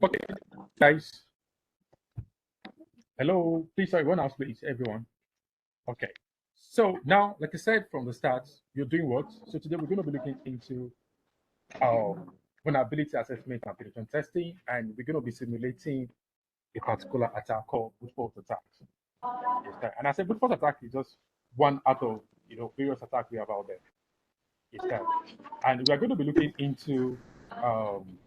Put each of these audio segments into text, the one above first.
Okay, guys. Hello. Please, sorry, one house, please, everyone. Okay. So now, like I said from the start, you're doing what? So today we're going to be looking into vulnerability assessment and penetration testing, and we're going to be simulating a particular attack called brute force attack. Yes, sir. And I said brute force attack is just one out of various attacks we have out there. Yes, sir. And we are going to be looking into um,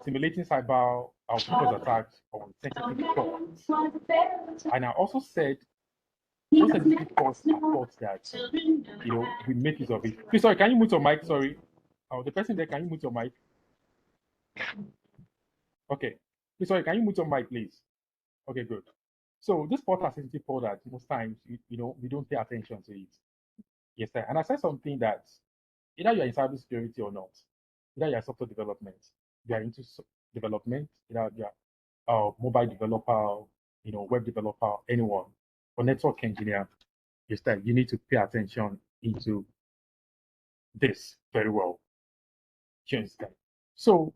simulating cyber brute force attacks on sensitive ports. And I also said those sensitive ports are ports that we make use of it. Please, sorry, can you mute your mic? Sorry. Oh, the person there, can you mute your mic? Okay. Please, sorry, can you mute your mic, please? Okay, good. So this port are sensitive port that most times we don't pay attention to it. Yes, sir. And I said something that either you're in cybersecurity or not, either you're software development, you are into development, either you're mobile developer, web developer, anyone, or network engineer, yes, sir, you need to pay attention into this very well. You understand? So,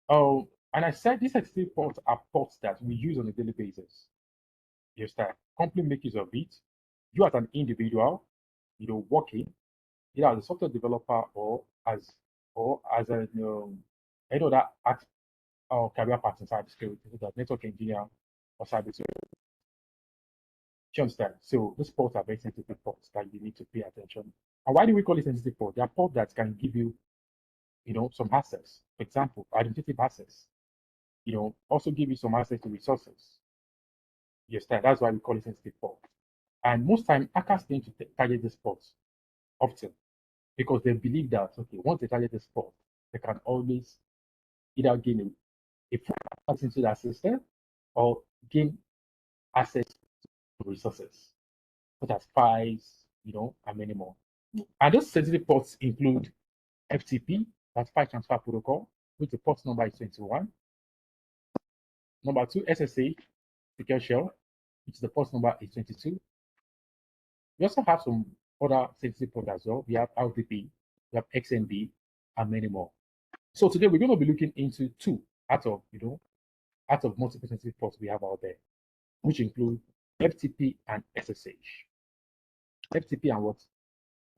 and I said these sensitive ports are ports that we use on a daily basis. You understand? Company make use of it. You as an individual, working either as a software developer or as any other career path in cybersecurity, such as network engineer or cybersecurity. You understand? So these ports are very sensitive ports that you need to pay attention. And why do we call it sensitive port? They are ports that can give you, some access. For example, identity access. Also give you some access to resources. Yes, that's why we call it sensitive port. And most time, hackers tend to target this port often because they believe that, okay, once they target this port, they can always either gain a full access into that system or gain access to resources, such as files, and many more. And those sensitive ports include FTP, that's file transfer protocol, which the port number is 21. Number 2, SSH, secure shell, which the port number is 22. We also have some other sensitive ports as well. We have RDP, we have XMB, and many more. So today we're going to be looking into two out of multiple sensitive ports we have out there, which include FTP and SSH. FTP and what?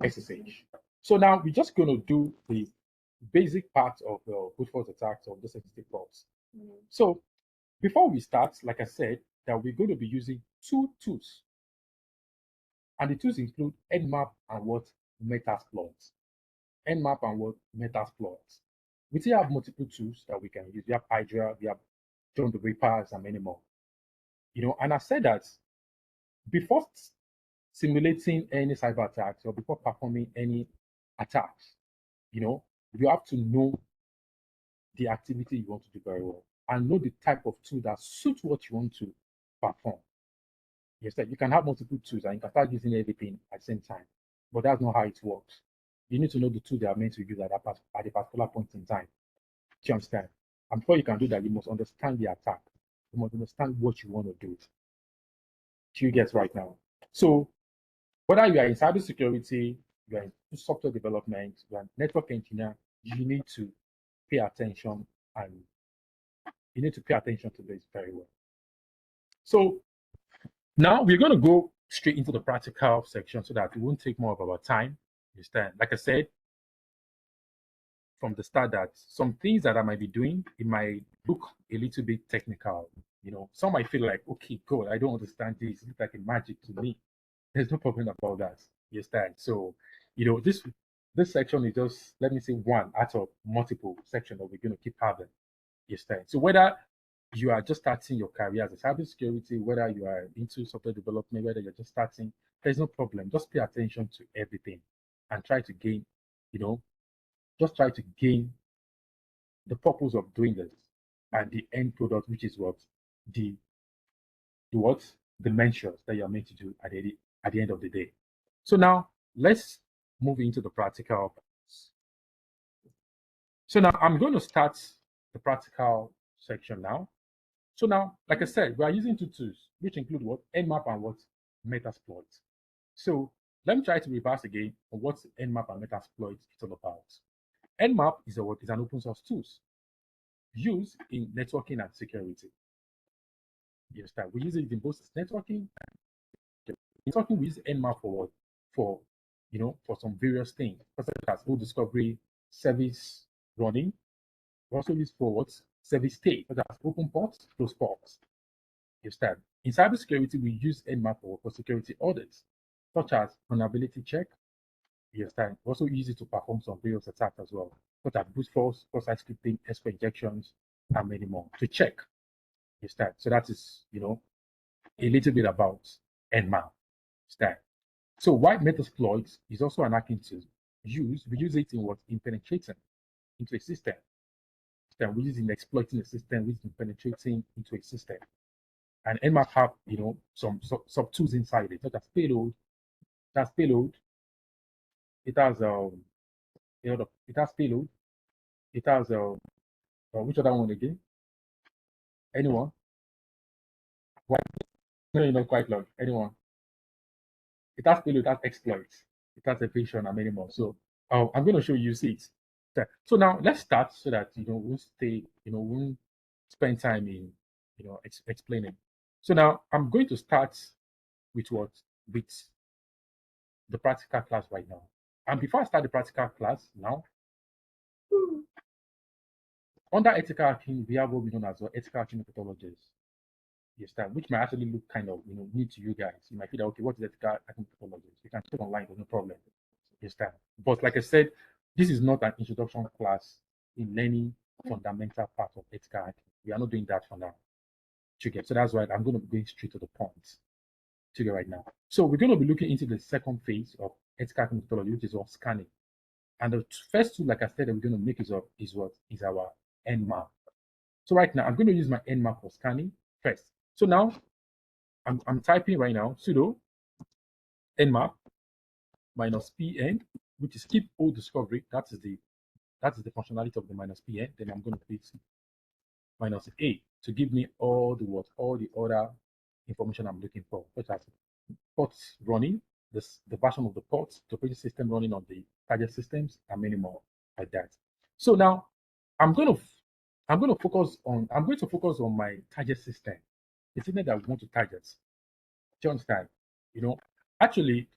SSH. So now we're just going to do the basic part of the brute force attacks of the sensitive ports. So before we start, like I said, that we're going to be using two tools. And the tools include Nmap and what? Metasploit. Nmap and what? Metasploit. We still have multiple tools that we can use. We have Hydra, we have John the Reapers, and many more. And I said that before simulating any cyber attacks or before performing any attacks, you have to know the activity you want to do very well and know the type of tool that suits what you want to perform. Yes, you can have multiple tools and you can start using everything at the same time, but that's not how it works. You need to know the tool they are meant to use at a particular point in time. Do you understand? And before you can do that, you must understand the attack. You must understand what you want to do. Do you get right now? So whether you are in cybersecurity, you are in software development, you are a network engineer, you need to pay attention and you need to pay attention to this very well. So now we're going to go straight into the practical section so that it won't take more of our time. Understand? Like I said from the start, that some things that I might be doing, it might look a little bit technical. Some might feel like, okay, God, I don't understand this. It looks like a magic to me. There's no problem about that. You understand? So, this section is just, let me say, one out of multiple sections that we're going to keep having. You understand? So whether you are just starting your career as a cybersecurity, whether you are into software development, whether you're just starting, there's no problem. Just pay attention to everything and try to gain, just try to gain the purpose of doing this and the end product, which is what the measures that you're meant to do at the end of the day. So now let's move into the practical. So now I'm going to start the practical section now. So now, like I said, we are using two tools, which include what? Nmap and what? Metasploit. So let me try to reverse again on what Nmap and Metasploit is all about. Nmap is an open source tool used in networking and security. You understand? We use it in both networking. Networking, we use Nmap for for some various things, such as whole discovery, service running. We also use for what? Service state, such as open ports, closed ports. You understand? In cybersecurity, we use Nmap for security audits, such as vulnerability check. You understand? We also use it to perform some various attacks as well, such as brute force, cross-site scripting, expert injections, and many more to check. You understand? So that is, a little bit about Nmap. Understand? So white metasploit is also an hacking tool. We use it in what? In penetrating into a system. We use it in exploiting a system, we use it in penetrating into a system. And Nmap have, some sub tools inside it, such as payload. That's payload. It has it has payload. It has which other one again? Anyone? Why? No, you're not quite long. Anyone? It has payload, it has exploits, it has evasion and many more. So I'm going to show you it. Okay. So now let's start so that we'll stay, we'll spend time in explaining. So now I'm going to start with what? With the practical class right now. And before I start the practical class now, under ethical hacking, we have what we know as well ethical hacking methodologies. Yes, that which might actually look kind of new to you guys. You might feel that, okay, what is ethical hacking methodologies? You can check online, there's no problem. Yes, that. But like I said, this is not an introduction class in learning fundamental part of ethical hacking. We are not doing that for now. So that's why I'm going to be going straight to the point right now. So we're going to be looking into the second phase of ethical hacking methodology, which is what? Scanning. And the first tool, like I said, that we're going to make is what? Is our Nmap. So right now, I'm going to use my Nmap for scanning first. So now, I'm typing right now sudo Nmap minus pn, which is keep all discovery. That is the functionality of the minus pn. Then I'm going to put minus a to give me all the other information I'm looking for, such as ports running, the version of the ports, the operating system running on the target systems, and many more like that. So now I'm going to focus on my target system, the system that we want to target. Do you understand? Actually,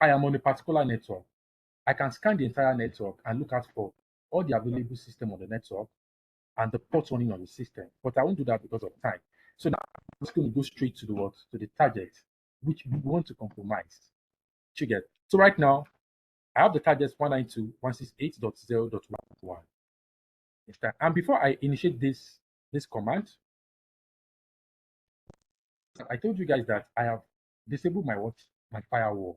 I am on a particular network. I can scan the entire network and look out for all the available system on the network and the ports running on the system. But I won't do that because of time. So now I'm just going to go straight to the target, which we want to compromise. You get? So right now, I have the targets 192.168.0.11. And before I initiate this command, I told you guys that I have disabled my firewalls.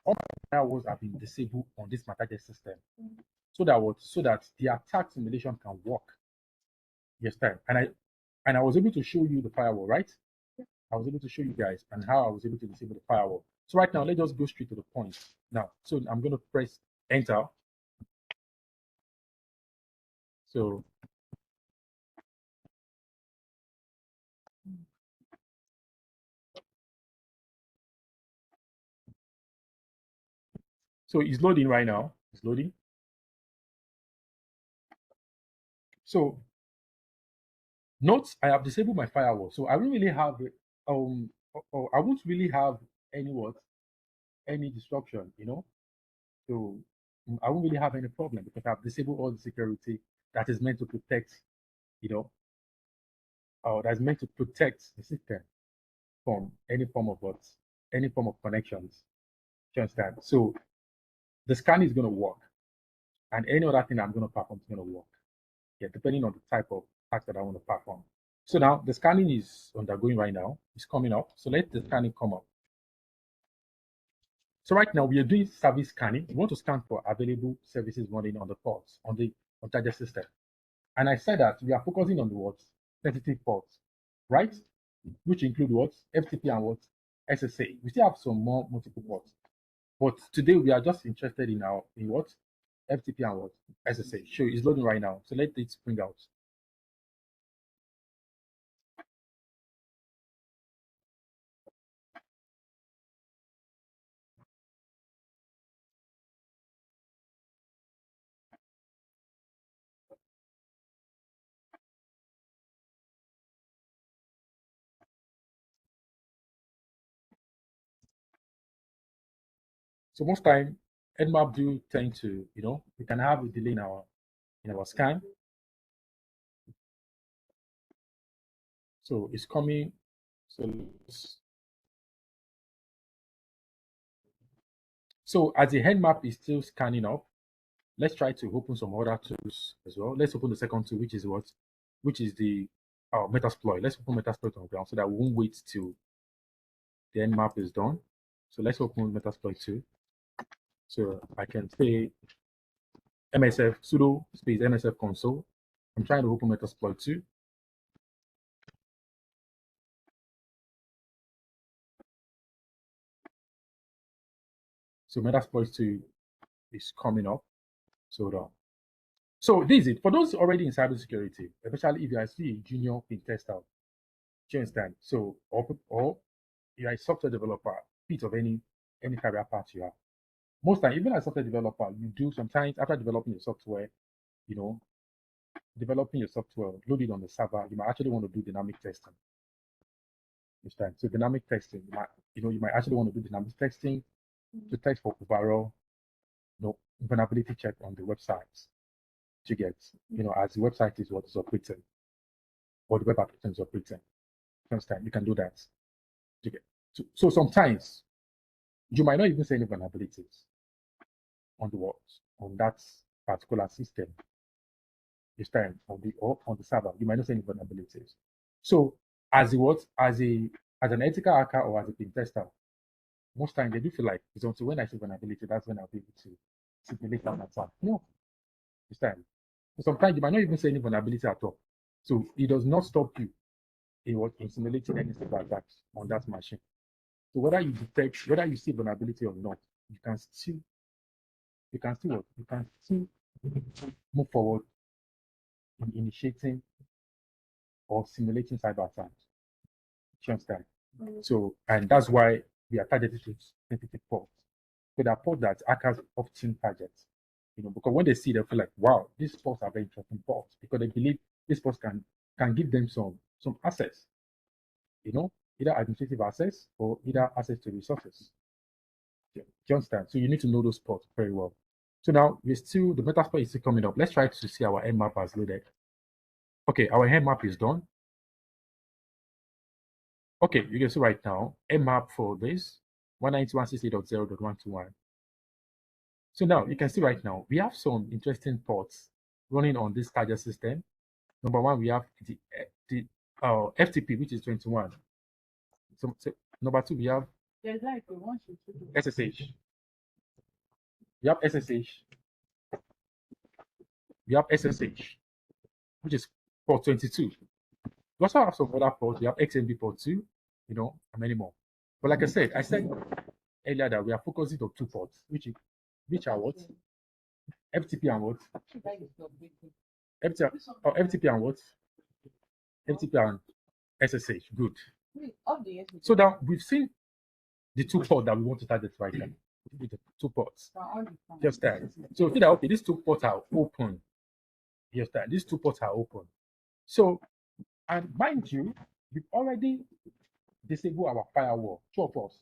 All my firewalls have been disabled on this my target system. So that the attack simulation can work. Yes, time. And I was able to show you the firewall, right? I was able to show you guys and how I was able to disable the firewall. So right now, let's just go straight to the point. Now, so I'm going to press enter. So it's loading right now. It's loading. So note, I have disabled my firewall. So I won't really have I won't really have any disruption, So I won't really have any problem because I've disabled all the security that is meant to protect, you know, or that's meant to protect the system from any form of connections. Do you understand? So the scan is going to work, and any other thing I'm going to perform is going to work. Yeah, depending on the type of task that I want to perform. So now the scanning is undergoing right now. It's coming up. So let the scanning come up. So right now we are doing service scanning. We want to scan for available services running on the ports on target system. And I said that we are focusing on the what? Sensitive ports, right? Which include what? FTP and what? SSA. We still have some more multiple ports. But today we are just interested in what? FTP and what? SSA. Sure, it's loading right now. So let it bring out. So most time, Nmap do tend to, we can have a delay in our scan. So it's coming. So as the Nmap is still scanning up, let's try to open some other tools as well. Let's open the second tool, which is what? Which is the Metasploit. Let's open Metasploit on ground so that we won't wait till the Nmap is done. So let's open Metasploit 2. So I can say MSF sudo space MSF console. I'm trying to open Metasploit 2. So Metasploit 2 is coming up. So this is it. For those already in cybersecurity, especially if you are still a junior pen tester, do you understand? So or you are a software developer, bit of any career path you have. Most time, even as a software developer, you do sometimes after developing your software, developing your software, load it on the server, you might actually want to do dynamic testing. Understand? So dynamic testing, you might actually want to do dynamic testing to test for overall, vulnerability check on the websites to get, as the website is what is operating, or the web application is operating. Understand? You can do that. To get. So sometimes you might not even see any vulnerabilities on the walls on that particular system. This time on the server, you might not see any vulnerabilities. So as an ethical hacker or as a pen tester, most times they do feel like it's until when I see vulnerability, that's when I'll be able to simulate that attack. No, this time. So sometimes you might not even see any vulnerability at all. So it does not stop you in simulating any cyber attacks on that machine. So whether you see vulnerability or not, you can still move forward in initiating or simulating cyber attacks. You understand? So, and that's why we are targeted to specific ports. So there are ports that hackers often target, because when they see, they feel like, wow, these ports are very interesting ports, because they believe these ports can give them some access, either administrative access or either access to resources. Do you understand? So you need to know those ports very well. So now the Metasploit is still coming up. Let's try to see our Nmap has loaded. Okay, our Nmap is done. Okay, you can see right now, Nmap for this 192.168.0.121. So now you can see right now, we have some interesting ports running on this target system. Number one, we have the FTP, which is 21. So number two, we have SSH. We have SSH. We have SSH, which is port 22. We also have some other ports. We have XMB port 2, and many more. But like I said earlier that we are focusing on 2 ports, which are what? FTP and what? FTP and what? FTP and SSH. Good. So now we've seen the 2 ports that we want to target right now. With the 2 ports. Just that. So see that, okay, these 2 ports are open. Yes, that these 2 ports are open. So, and mind you, we've already disabled our firewall. 2 of us.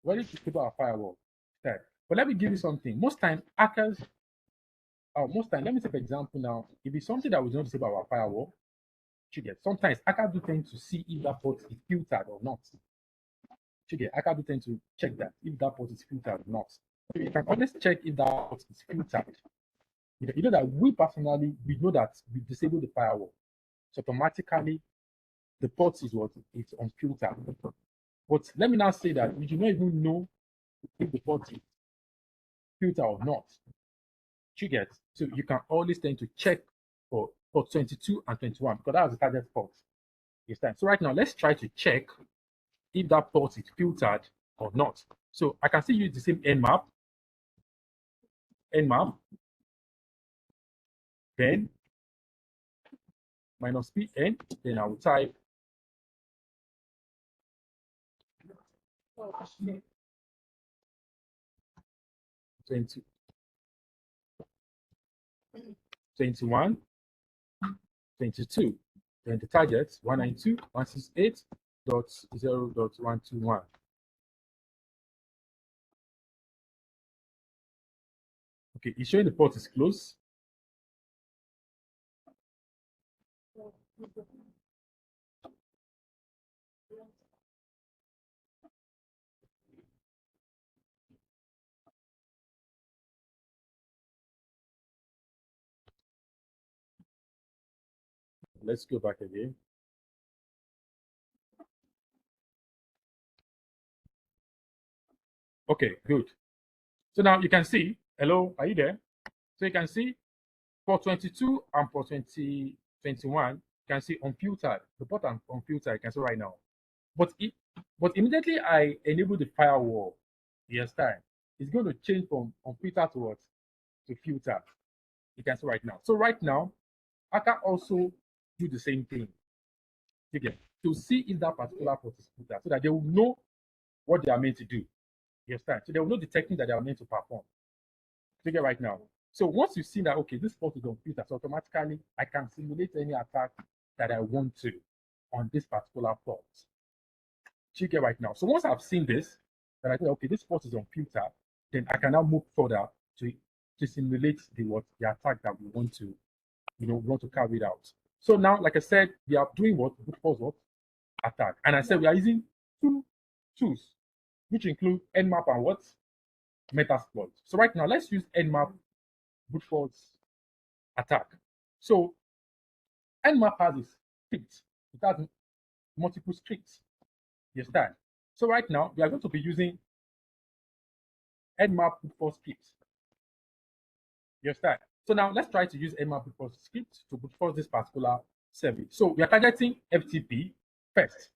Ready to disable our firewall. But let me give you something. Most time hackers, let me take an example now. If it's something that we don't disable our firewall, sometimes hackers do tend to see if that port is filtered or not. Hackers do tend to check that if that port is filtered or not. So you can always check if that port is filtered. You know that we personally, we know that we disable the firewall. So automatically, the port is what? It's unfiltered. But let me now say that we do not even know if the port is filtered or not. So you can always tend to check for port 22 and 21 because that was the target port. So right now, let's try to check if that port is filtered or not. So I can still use the same Nmap, then minus PN, then I will type 20, 21, 22. Then the target 192.168.0.121. Okay, it's showing the port is closed. Let's go back again. Okay, good. So now you can see, hello, are you there? So you can see for 22 and for 2021, you can see unfiltered. The port unfiltered, you can see right now. But immediately I enable the firewall, yes, time, it's going to change from unfiltered to what? To filter. You can see right now. So right now, I can also do the same thing. Okay, to see if that particular port is filtered so that they will know what they are meant to do. Yes, time. So they will know the technique that they are meant to perform. Figure right now. So once you see that, okay, this port is on filter, so automatically I can simulate any attack that I want to on this particular port. Check it right now. So once I've seen this, then I think, okay, this port is on filter, then I can now move further to simulate the attack that we want to, want to carry it out. So now, like I said, we are doing what? Brute force what? Attack. And I said we are using two tools, which include Nmap and what? Metasploit. So right now, let's use Nmap brute force attack. So Nmap has a script. It has multiple scripts. You understand? So right now, we are going to be using Nmap brute force script. You understand? So now let's try to use Nmap brute force script to brute force this particular service. So we are targeting FTP first.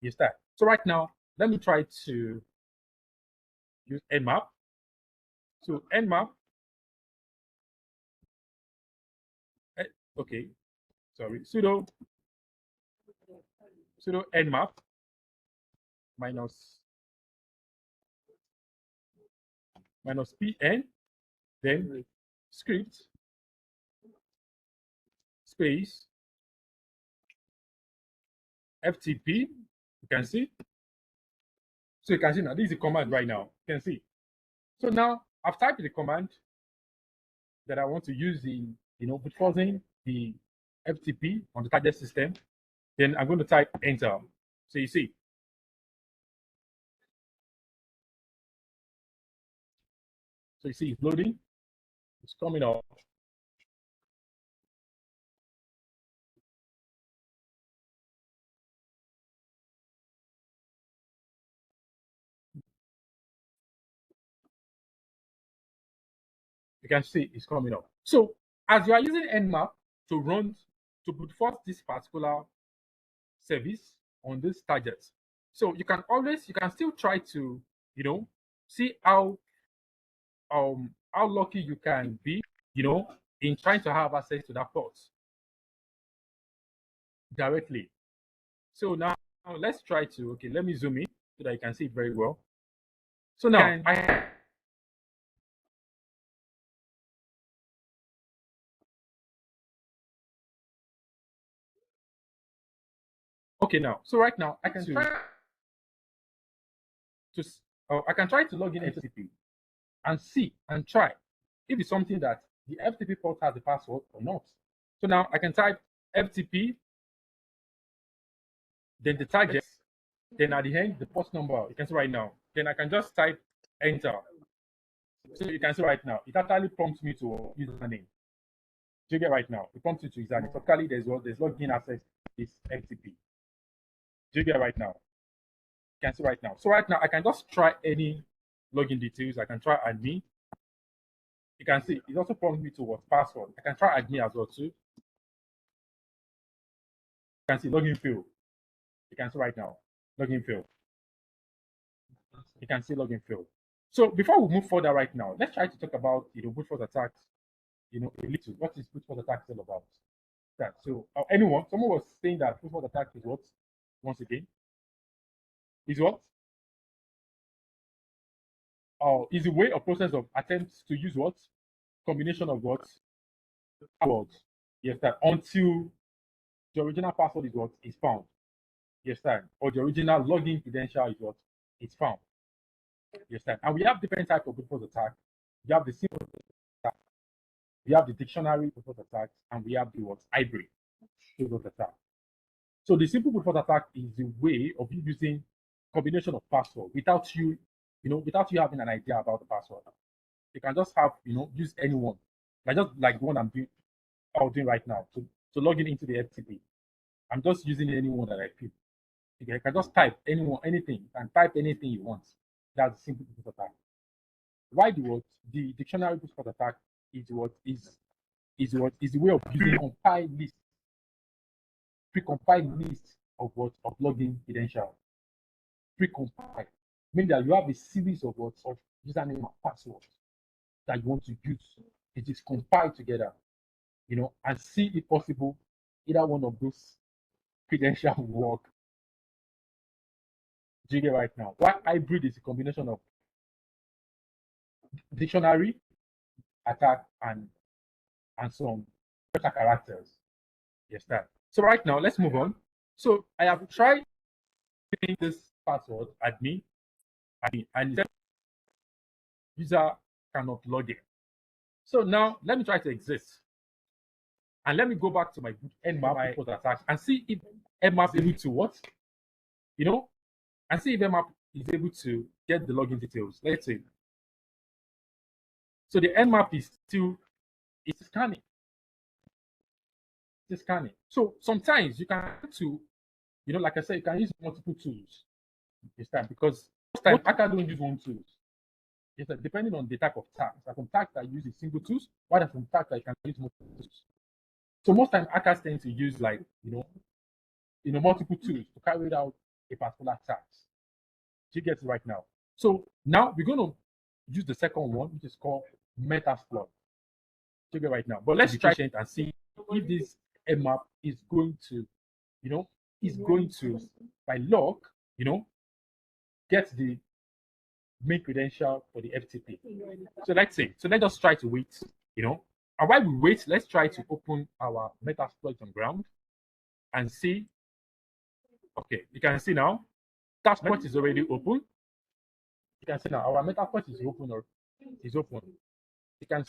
You understand? So right now, let me try to use Nmap. So Nmap, okay, sorry, sudo Nmap minus pn, then script space FTP. You can see. So you can see now, this is the command right now. You can see. So now I've typed the command that I want to use in, brute forcing the FTP on the target system. Then I'm going to type enter. So you see. So you see it's loading. It's coming up. You can see it's coming up. So as you are using Nmap to brute force this particular service on this target, so you can still try to, see how lucky you can be, in trying to have access to that port directly. So now let's try to, okay, let me zoom in so that you can see it very well. So now okay, now, so right now I can try to log in FTP and see and try if it's something that the FTP port has the password or not. So now I can type FTP, then the target, then at the end the port number. You can see right now. Then I can just type enter. So you can see right now it actually prompts me to username. Do you get right now? It prompts you to username. Typically there's login access is FTP. Do you get right now? You can see right now. So right now I can just try any login details. I can try admin. You can see it also prompts me to what password. I can try admin as well too. You can see login field. You can see right now login field. You can see login field. So before we move further right now, let's try to talk about brute force attacks. A little. What is brute force attack all about? That so someone was saying that brute force attack is what? Once again, is what? Is a way or process of attempts to use what? Combination of what? Words. Yes, that until the original password is what is found. Yes, that or the original login credential is what is found. Yes, that and we have different types of brute force attack. We have the simple we have the dictionary brute force attack, and we have the what hybrid brute force attack. So the simple brute force attack is the way of you using combination of password without you, without you having an idea about the password. You can just have, use anyone, like just like the one I'm doing right now to log in into the FTP. I'm just using anyone that I feel. Okay, you can just type anyone, anything, and type anything you want. That's the simple brute force attack. Why the dictionary brute force attack is the way of using precompiled list of login credentials. Precompiled, meaning that you have a series of username and passwords that you want to use. It is compiled together, and see if possible either one of those credentials will work. Do you get right now? Why hybrid is a combination of dictionary attack and some special characters. Yes, that. So right now, let's move on. So I have tried putting this password admin, and user cannot log in. So now let me try to exit, and let me go back to my Nmap brute attack and see if Nmap is able to what, and see if Nmap is able to get the login details. Let's say. So the Nmap is still scanning. It's scanning. So sometimes you can like I said, you can use multiple tools this time, because most time hackers don't use one tool. It's depending on the type of task. There are some tasks that use a single tools, while there are some tasks that you can use multiple tools. So most time hackers tend to use multiple tools to carry out a particular task. Do you get it right now? So now we're going to use the second one, which is called Metasploit. Do you get it right now? But let's try it and see if this Nmap is going to, by luck, get the main credential for the FTP. So let's say, let us try to wait, and while we wait, let's try to open our Metasploit on ground and see. Okay, you can see now, Metasploit is already open. You can see now our Metasploit is open You can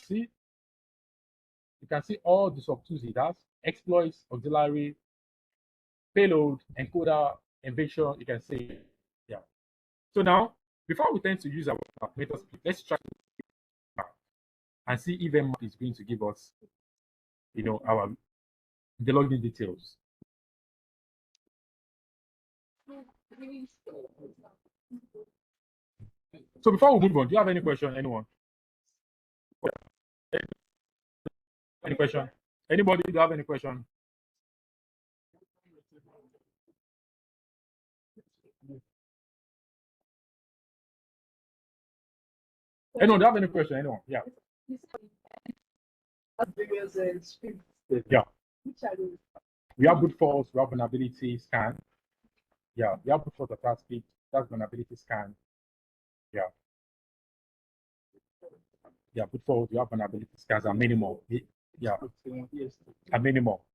see all the subtools it has: exploits, auxiliary, payload, encoder, invasion. You can see, yeah. So now, before we tend to use our Metasploit, let's try and see if Nmap is going to give us, the login details. So before we move on, do you have any question, anyone? Any question? Anybody, do you have any question? Anyone, do you have any question? Anyone? Yeah. Yeah. We have brute force, we have vulnerability scan. Yeah, we have brute force attack speed, that's vulnerability scan. Yeah. Yeah, brute force, we have vulnerability scans are minimal. Yeah. Are minimal.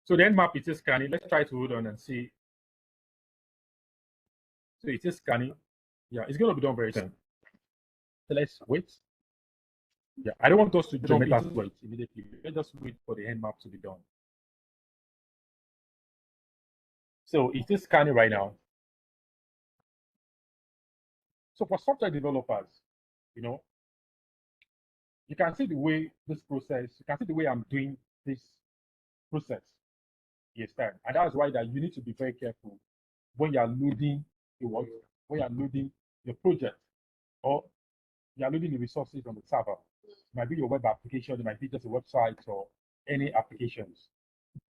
So the Nmap it is scanning. Let's try to hold on and see. So it is scanning. Yeah, it's going to be done very soon. So let's wait. Yeah, I don't want us to jump into it immediately. Let's just wait for the Nmap to be done. So it is scanning right now. So for software developers, you can see the way this process, you can see the way I'm doing this process. Yes, and that's why that you need to be very careful when you are loading when you are loading your project, or you are loading the resources on the server. It might be your web application, it might be just a website or any applications.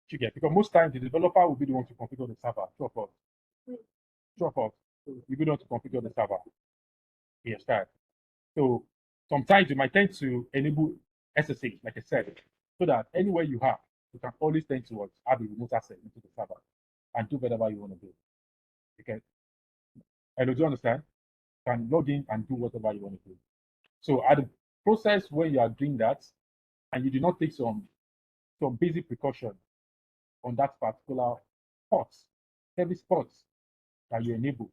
You get, because most times the developer will be the one to configure the server. True or false? You'll be the one to configure the server. Yes, right. So sometimes you might tend to enable SSH, like I said, so that anywhere you have, you can always tend to have a remote access into the server and do whatever you want to do. Okay. And do you understand? You can log in and do whatever you want to do. So at the process where you are doing that, and you do not take some some basic precaution on that particular port, service port that you enable.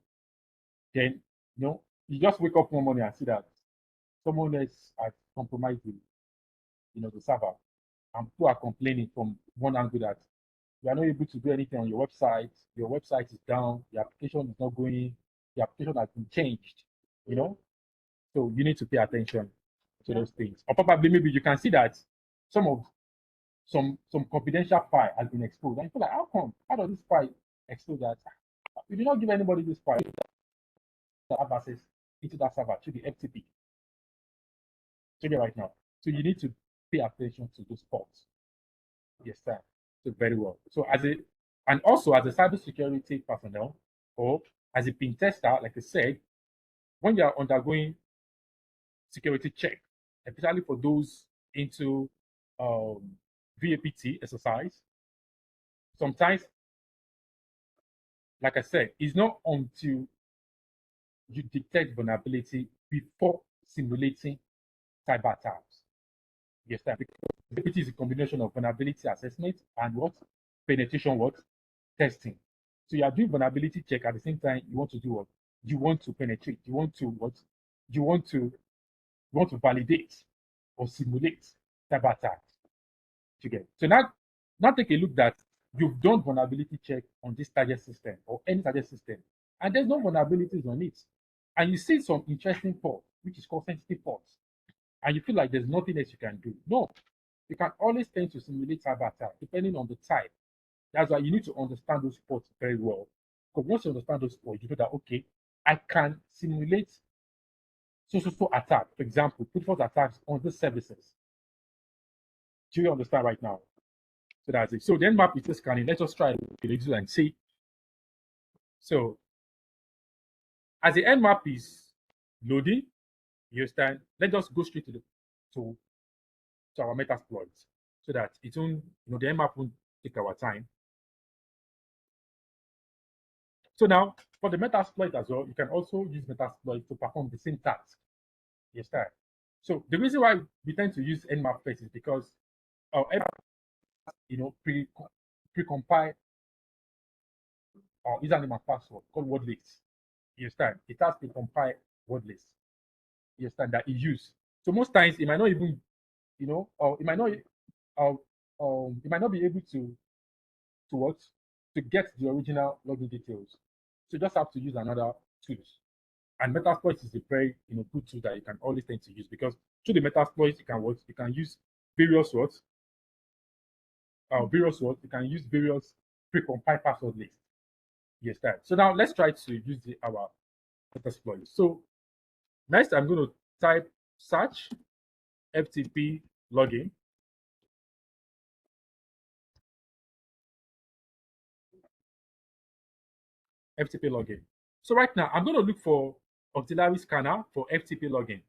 Then, you just wake up one morning and see that someone else has compromised the server, and people are complaining from one angle that you are not able to do anything on your website. Your website is down. The application is not going. The application has been changed. You know, so you need to pay attention to those things. Or probably maybe you can see that some confidential file has been exposed, and you feel like, how come? How does this file expose that? You did not give anybody this file that have access into that server to the FTP. Check it right now. So you need to pay attention to those ports. Yes, sir. So very well. So and also as a cybersecurity personnel or as a pen tester, like I said, when you are undergoing security check, especially for those into VAPT exercise, sometimes, like I said, it's not until you detect vulnerability before simulating cyber attacks. Yes, sir. Because VAPT is a combination of vulnerability assessment and what? Penetration what? Testing. So you are doing vulnerability check at the same time. You want to do what? You want to penetrate. You want to what? You want to validate or simulate cyber attacks. Okay. So now take a look that you've done vulnerability check on this target system or any target system, and there's no vulnerabilities on it, and you see some interesting port, which is called sensitive ports, and you feel like there's nothing else you can do. No, you can always tend to simulate cyber attack depending on the type. That's why you need to understand those ports very well. Because once you understand those ports, you know that okay, I can simulate so attack. For example, put attacks on the services. Do you understand right now? So that's it. So the Nmap is just scanning. Let's just try it and see. So as the Nmap is loading, you understand? Let's just go straight to our Metasploit so that it won't, the Nmap won't take our time. So now for the Metasploit as well, you can also use Metasploit to perform the same task. Yes, sir. So the reason why we tend to use Nmap first is because our Nmap, pre-compile our username and password called word list. You understand? It has pre-compile word list. You understand that it use. So most times it might not even, or it might not, it might not be able to what to get the original login details. So you just have to use another tools. And Metasploit is a very good tool that you can always tend to use because through the Metasploit you can use various words. You can use various pre-compiled password lists. Yes, that. So now let's try to use our Metasploit. So next I'm going to type search FTP login. FTP login. So right now I'm going to look for auxiliary scanner for FTP login.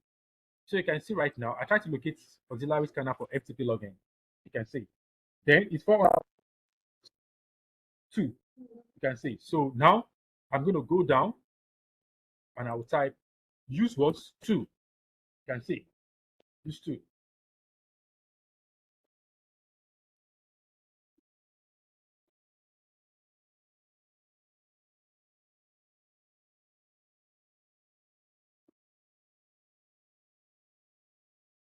So you can see right now, I try to locate auxiliary scanner for FTP login. You can see. Then it's 402. You can see. So now I'm going to go down and I will type use what 2. You can see. Use 2.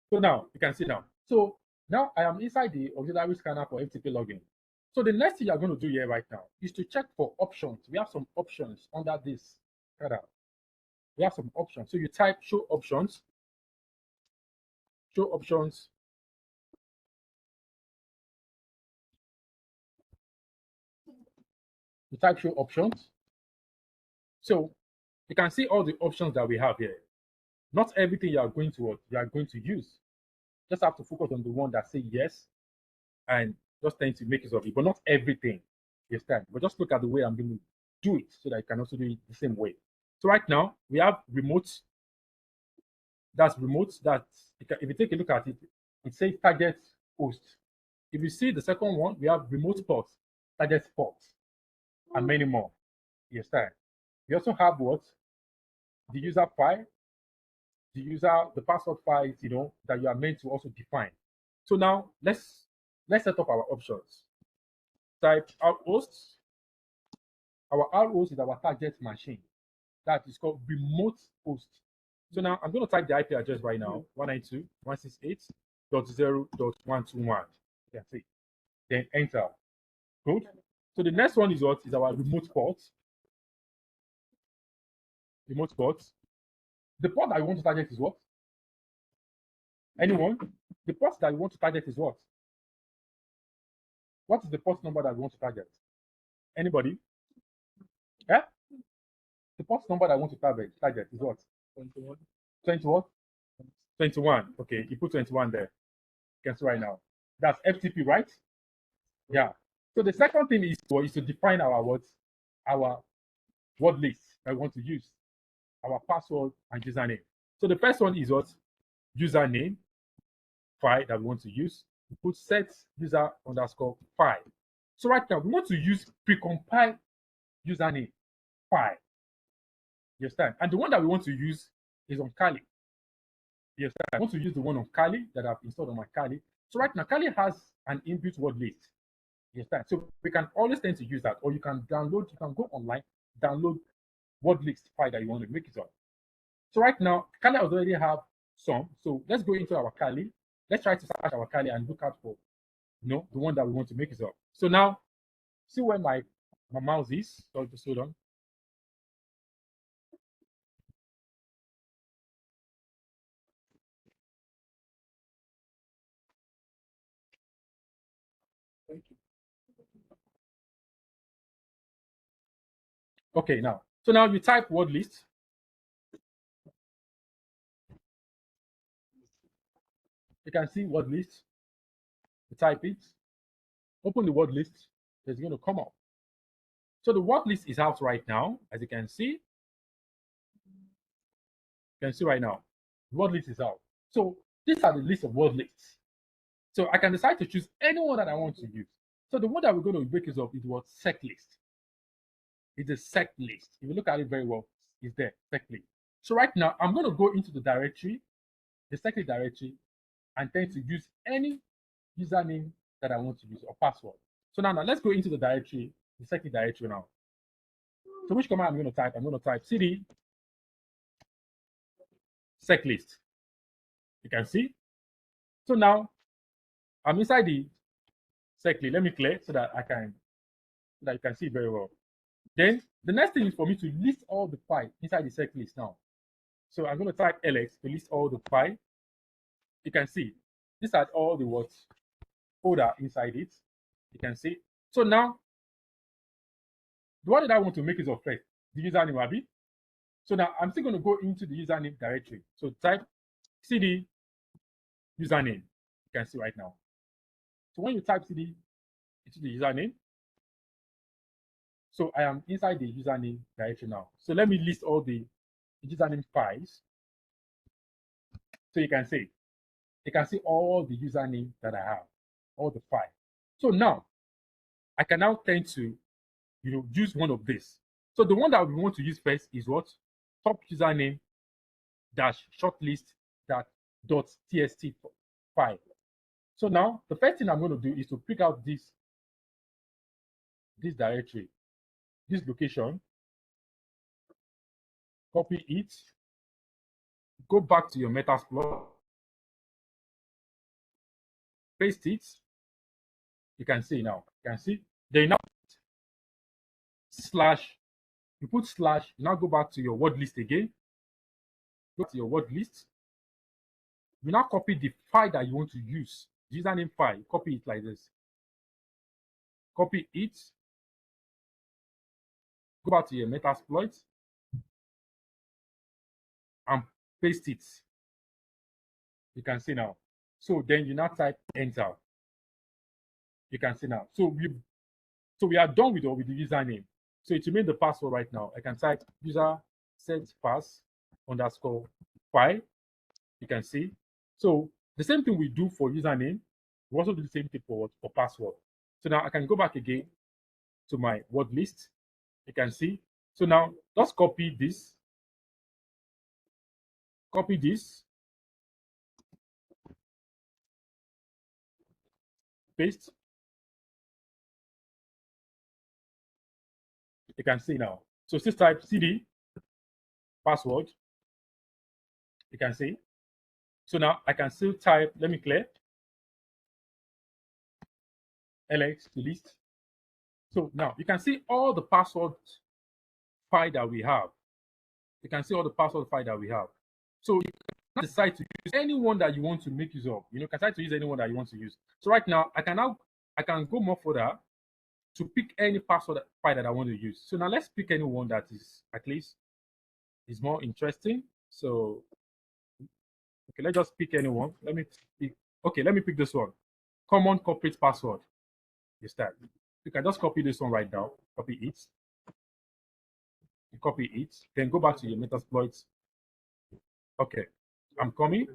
So now you can see now. So now I am inside the auxiliary scanner for FTP login. So the next thing you're going to do here right now is to check for options. We have some options under this. We have some options. So you type show options. Show options. You type show options. So you can see all the options that we have here. Not everything you are going to use. Just have to focus on the one that say yes and just tend to make use of it, but not everything. Yes, time. But just look at the way I'm going to do it so that you can also do it the same way. So right now we have remote. That's remote. If you take a look at it, it says target host. If you see the second one, we have remote ports, target ports, and many more. Yes, time. We also have what? The user file, the password files, that you are meant to also define. So now let's let's set up our options. Type outhost. Our outhost is our target machine. That is called remote host. So now I'm going to type the IP address right now, 192.168.0.121. You can see. Then enter. Good. So the next one is what? Is our remote port. Remote port. The port that I want to target is what? Anyone? The port that we want to target is what? What is the port number that we want to target? Anybody? Yeah? The port number that I want to target is what? 21. 20 what? 21. Okay, you put 21 there. You can see right now. That's FTP, right? Yeah. So the second thing is to define our words, our word list that we want to use, our password and username. So the first one is what? Username file that we want to use. We put set user underscore file. So right now we want to use precompiled username file. You understand? And the one that we want to use is on Kali. You understand? I want to use the one on Kali that I've installed on my Kali. So right now Kali has an inbuilt word list. You understand? So we can always tend to use that, or you can download, you can go online, download word list file that you want to make it on. So right now, Kali already have some. So let's go into our Kali. Let's try to search our Kali and look out for, the one that we want to make it up. So now, see where my mouse is. So just hold on. Thank you. Okay, now. So now you type word list. You can see word list. You type it. Open the word list. It's going to come up. So the word list is out right now, as you can see. You can see right now, word list is out. So these are the list of word lists. So I can decide to choose any one that I want to use. So the one that we're going to break is up is what? Sec list. It's a sec list. If you look at it very well, it's there, sec list. So right now, I'm going to go into the directory, the sec list directory, and tend to use any username that I want to use or password. So now let's go into the directory, the sec list directory now. So which command I'm going to type? I'm going to type cd sec list. You can see. So now I'm inside the sec list. Let me clear so that you can see very well. Then the next thing is for me to list all the files inside the sec list now. So I'm going to type ls to list all the files. You can see these are all the words folder inside it. You can see. So now, what did I want to make is of first? The username, Abi. So now I'm still going to go into the username directory. So type cd username. You can see right now. So when you type cd into the username, so I am inside the username directory now. So let me list all the username files. So you can see all the username that I have, all the files. So now I can now tend to use one of this. So the one that we want to use first is what? Top username dash shortlist dot txt file. So now the first thing I'm going to do is to pick out this directory, this location, copy it, go back to your Metasploit, paste it. You can see now. You can see they now slash. You put slash. You now go back to your word list again. Go to your word list. You now copy the file that you want to use, the username file. Copy it like this. Copy it. Go back to your Metasploit and paste it. You can see now. So then you now type enter. You can see now. So we are done with the username. So it remains the password right now. I can type user set pass underscore file. You can see. So the same thing we do for username, we also do the same thing for password. So now I can go back again to my word list. You can see. So now let's copy this. Copy this. paste. You can see now. So just type cd password. You can see. So now I can still type, let me clear ls to list. So now you can see all the password file that we have. You can see all the password file that we have. So you can decide to use any one that you want to make use of. You know, can decide to use any one that you want to use. So right now I can go more further to pick any password file that I want to use. So now let's pick any one that is at least is more interesting. So okay, let's just pick any one. Let me pick this one. Common corporate password. Yes, that. You can just copy this one right now. Copy it. You copy it. Then go back to your Metasploit. Okay, I'm coming.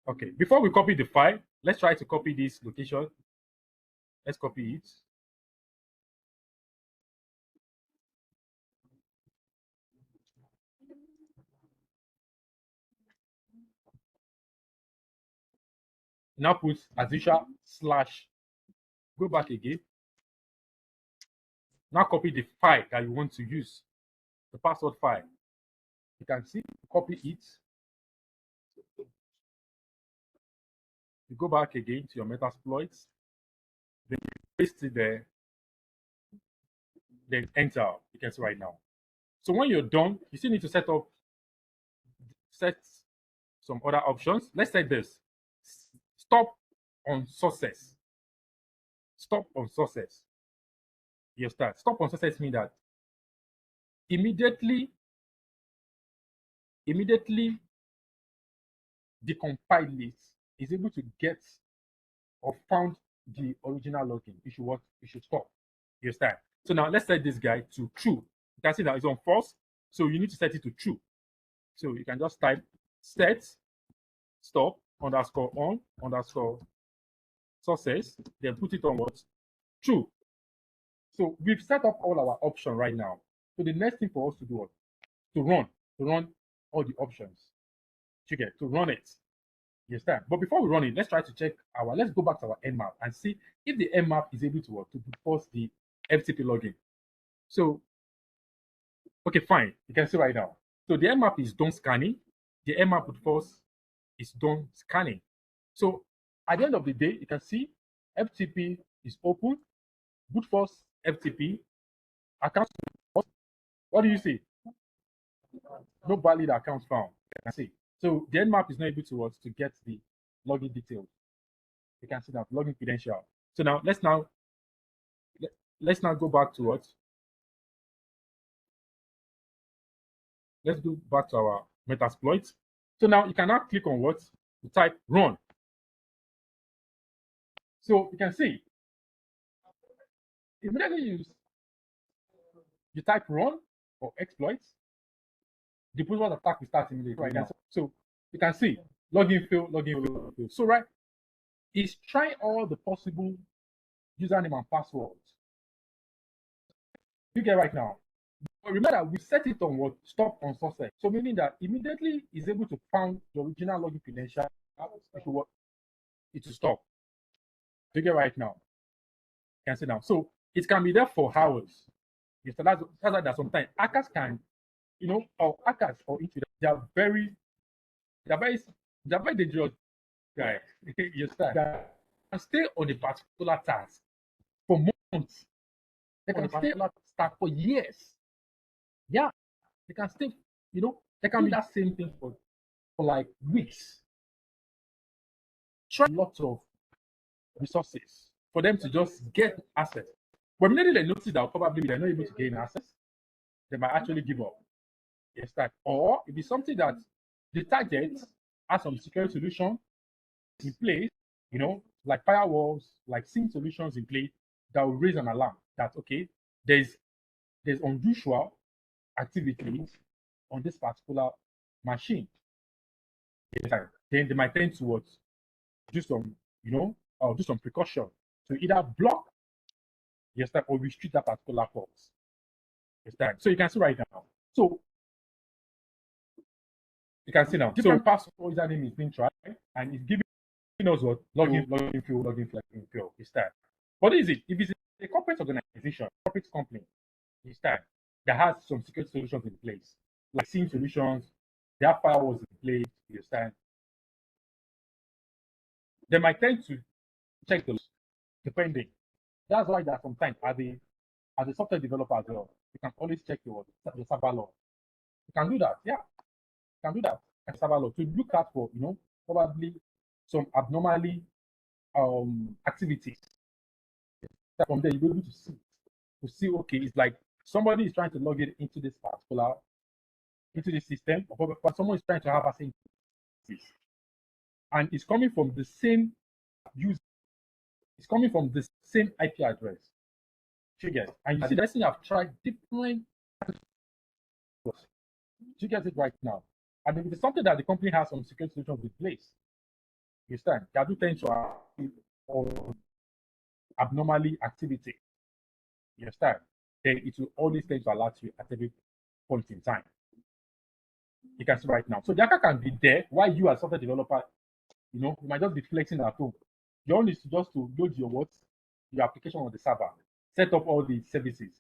Okay, before we copy the file, let's try to copy this location. Let's copy it. Now put as usual slash. Go back again. Now copy the file that you want to use, the password file. You can see, copy it. You go back again to your Metasploit. Then paste it there. Then enter. You can see right now. So when you're done, you still need to set some other options. Let's set this. Stop on sources. Stop on sources. You start. Stop on sources means that immediately the compiled list is able to get or found the original login. You should stop. You start. So now let's set this guy to true. You can see that it's on false. So you need to set it to true. So you can just type set stop underscore on underscore sources, then put it on what? True. So we've set up all our options right now. So the next thing for us to do is to run all the options. To run it. Yes, that. But before we run it, let's try to check let's go back to our Nmap and see if the Nmap is able to force the FTP login. So, okay, fine. You can see right now. So the Nmap is done scanning. The Nmap would force is done scanning. So at the end of the day, you can see FTP is open. Brute force FTP account. What do you see? No valid account found. You can see. So the Nmap is not able to get the login details. You can see that login credential. So now let's now go back to what? Let's go back to our Metasploit. So now you can now click on what? You type run. So you can see immediately you type run or exploit, the browser attack will start immediately. Right now. So you can see login fail. So right, it's trying all the possible username and passwords. You get right now. But remember, we set it on what? Stop on success. So meaning that immediately is able to find the original login credential. It will stop. You get right now. You can see now. So it can be there for hours. Yes, so that's why that sometimes hackers can, or hackers or intruders, they are very dangerous guys. You start. They can stay on a particular task for months. They can stay on that task for years. Yeah, they can stay, they can do that same thing for like weeks. Try lots of resources for them to just get access. But immediately they notice that probably they're not able to gain access, they might actually give up. Yes, that. Or if it's something that the target has some security solution in place, like firewalls, like SIEM solutions in place that will raise an alarm that okay, there's unusual activities on this particular machine. Then they might tend to do some, or do some precaution to either block or restrict that particular port. So you can see right now. So You can see now. Different password username is being tried, and it's giving us what login field. It's time. What is it? If it's a corporate organization, corporate company, it's time that has some security solutions in place, like SIEM solutions, they have firewalls in place. It's time. They might tend to check those depending. That's why that sometimes as a software developer as well, you can always check your server log. You can do that, yeah. You can do that and server log to look out for probably some abnormally activities. From there, you'll be able to see okay, it's like somebody is trying to log in into this particular into the system, but someone is trying to have access and it's coming from the same user, it's coming from the same IP address. You get, and you see that thing I've tried different. You get it right now, and if it's something that the company has some security solutions in place, you understand? They do tend to have abnormally activity. You understand? Then it will always tend to alert you at every point in time. You can see right now. So the hacker can be there while you as software developer, you might just be flexing at home. Your only is just to load your application on the server, set up all the services,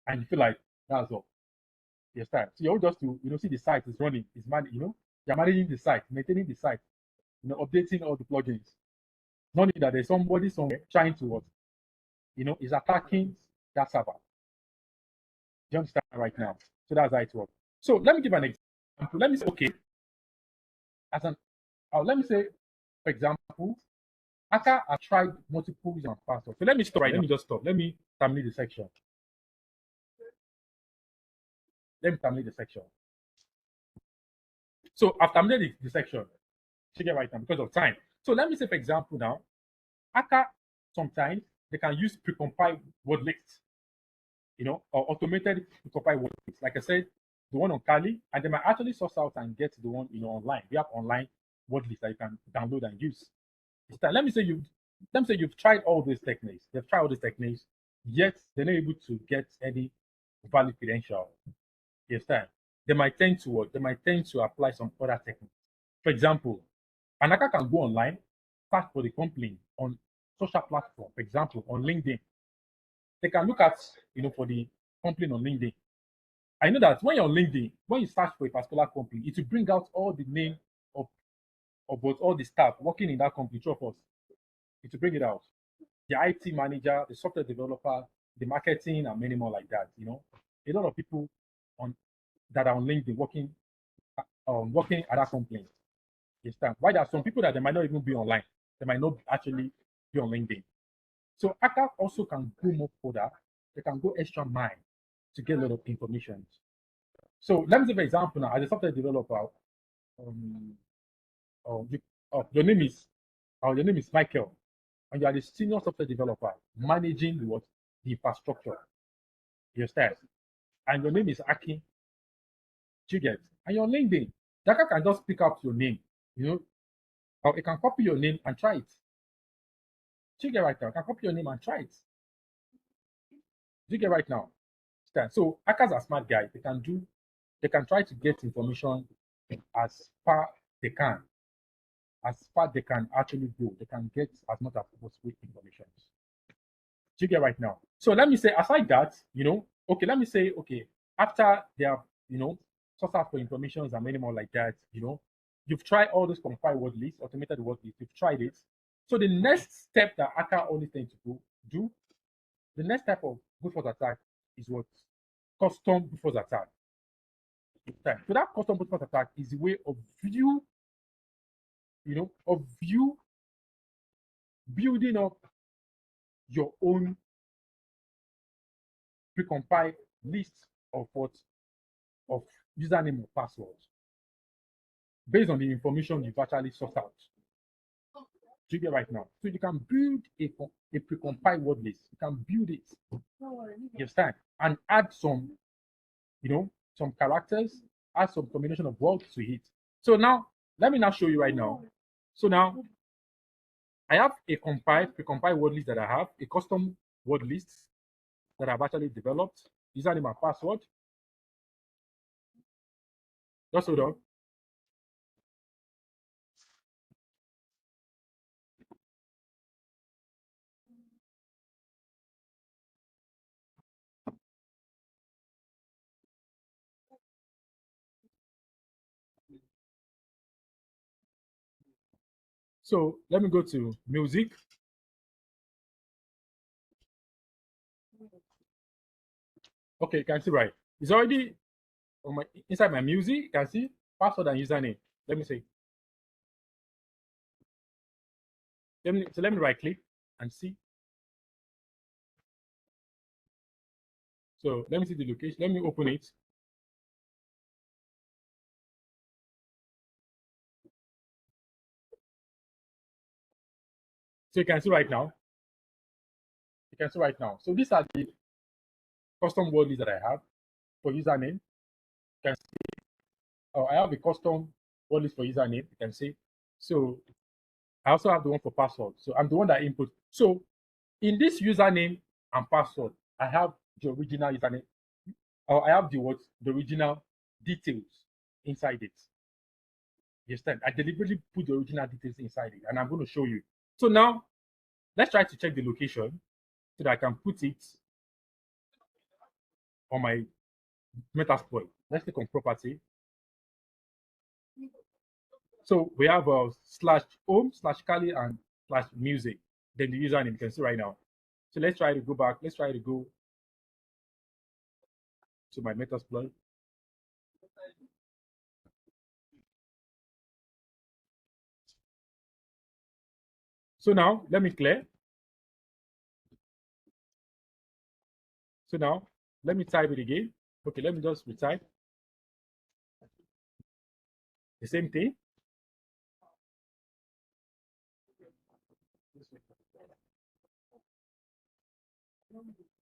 and you feel like that's all. Yes, time. So you're just to see the site is running, is you're managing the site, maintaining the site, updating all the plugins. Not that there's somebody somewhere trying to is attacking that server. Do you understand right now? So that's how it works. So let me give an example. Let me say, okay, let me say, for example, hacker have tried multiple users and passwords. So let me stop right now. Let me just stop. Let me terminate the section. So I've terminated the section. Check it right now because of time. So let me say, for example, now, hacker sometimes they can use precompiled word lists, or automated precompiled word lists. Like I said, the one on Kali, and they might actually source out and get the one online. We have online word lists that you can download and use. Let me say you've tried all these techniques. They've tried all these techniques, yet they're not able to get any valid credential. Yes, they might tend to apply some other techniques. For example, an hacker can go online, search for the company on social platform, for example, on LinkedIn. They can look at for the company on LinkedIn. I know that when you're on LinkedIn, when you search for a particular company, it will bring out all the name of both all the staff working in that company, two of us. It will bring it out. The IT manager, the software developer, the marketing, and many more like that. A lot of people that are on LinkedIn working at that company. Yes, why there are some people that they might not even be online. They might not actually be on LinkedIn. So hackers also can go more further. They can go extra mile to get a lot of information. So let me say, for example, now as a software developer, your name is Michael, and you are the senior software developer managing the infrastructure. You understand? And your name is Aki. You get? And your LinkedIn, the hacker can just pick up your name, or it can copy your name and try it. You get right now? Can copy your name and try it. You get right now? So hackers are smart guys. They can try to get information as far they can. As far they can actually go, they can get as much as possible information. You get right now? So let me say, aside that, okay, let me say, okay, after they have, source out for information and many more like that, you've tried all those compiled word lists, automated word lists, you've tried it. So the next step that hacker only tend to do, the next type of brute force attack is what? Custom brute force attack. So that custom brute force attack is a way of you building up your own precompiled list of username or passwords based on the information you've actually sourced out. Do you get right now? So you can build a precompiled word list. You can build it. You understand? And add some, some characters, add some combination of words to it. So now, let me now show you right now. So now, I have a precompiled word list that I have, a custom word list that I've actually developed, username and password. Just hold on. So let me go to music. Okay, you can see right. It's already on my inside my music. You can see password and username. Let me see. Let me right click and see. So let me see the location. Let me open it. So you can see right now. You can see right now. So these are the custom word lists that I have for username. You can see, I have a custom word list for username. You can see. So I also have the one for password. So I'm the one that input. So in this username and password, I have the original username. Or I have the original details inside it. You understand? I deliberately put the original details inside it, and I'm going to show you. So now let's try to check the location so that I can put it on my Metasploit. Let's click on property. So we have slash home slash Kali and slash music. Then the username you can see right now. So let's try to go back. Let's try to go to my Metasploit. So now let me clear. So now let me type it again. Okay, let me just retype the same thing.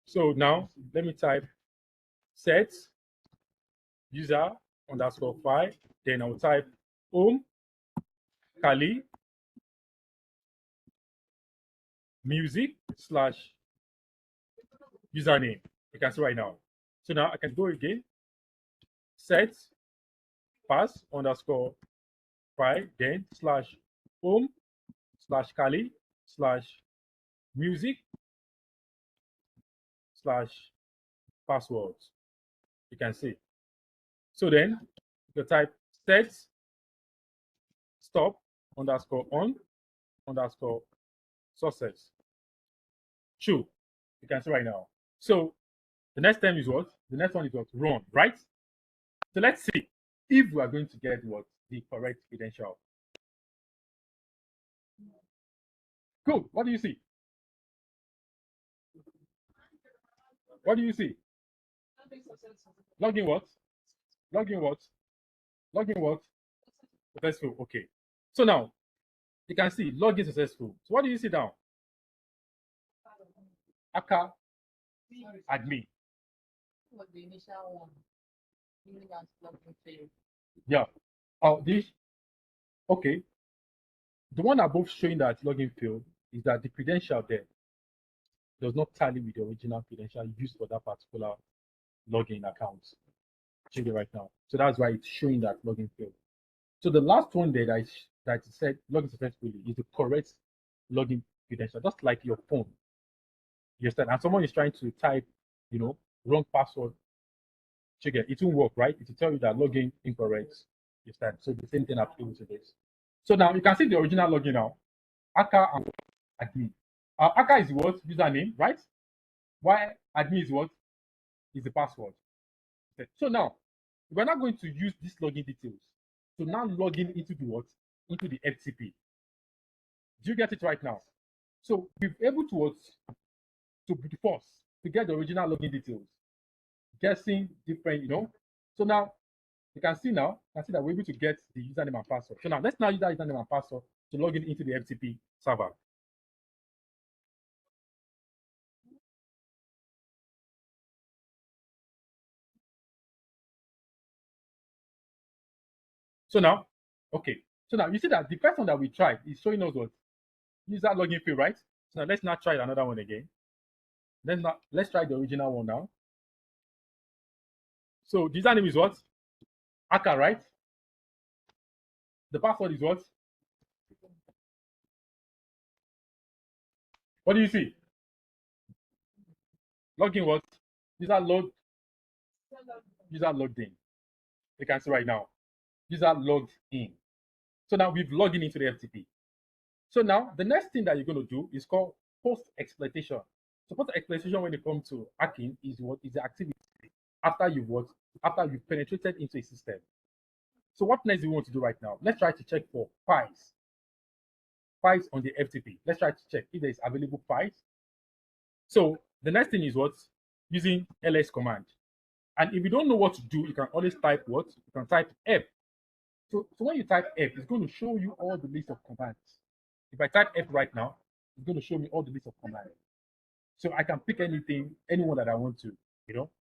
So now let me type set user underscore file. Then I'll type home Kali music slash username. You can see right now. So now I can go again. Set pass underscore file. Then slash home slash Kali slash music slash passwords. You can see. So then you type set stop underscore on underscore success. True. You can see right now. So the next time is what? The next one is what? Run, right? So let's see if we are going to get what? The correct credential. Cool. What do you see? What do you see? Login what? Login what? Login what? Successful. Okay. So now you can see login successful. So what do you see now? Aka admin. Was the initial one. Yeah. Oh, this okay. The one above showing that login failed is that the credential there does not tally with the original credential used for that particular login account. Check it right now. So that's why it's showing that login failed. So the last one there that said login successfully is the correct login credential, just like your phone. You understand? And someone is trying to type, wrong password. Check it. It won't work, right? It will tell you that login incorrect. You understand? So the same thing applies to this. So now you can see the original login now. Aka and admin. Aka is what? Username, right? Why admin is what? Is the password. Okay. So now we're not going to use these login details to now log in into the what? Into the FTP. Do you get it right now? So we're able to what? To be forced to get the original login details, guessing different, So now you can see that we're able to get the username and password. So now let's now use that username and password to log in into the FTP server. So now, okay. So now you see that the first one that we tried is showing us what? User login field, right? So now let's not try another one again. Let's try the original one now. So the username is what? Aka, right? The password is what? What do you see? Login what? User logged in. You can see right now. User logged in. So now we've logged in into the FTP. So now the next thing that you're going to do is called post exploitation. So post exploitation, when it comes to hacking, is what is the activity after you've penetrated into a system. So what next do we want to do right now? Let's try to check for files on the FTP. Let's try to check if there is available files. So the next thing is what? Using ls command. And if you don't know what to do, you can always type what? You can type F. So when you type F, it's going to show you all the list of commands. If I type F right now, it's going to show me all the list of commands. So I can pick anyone that I want to,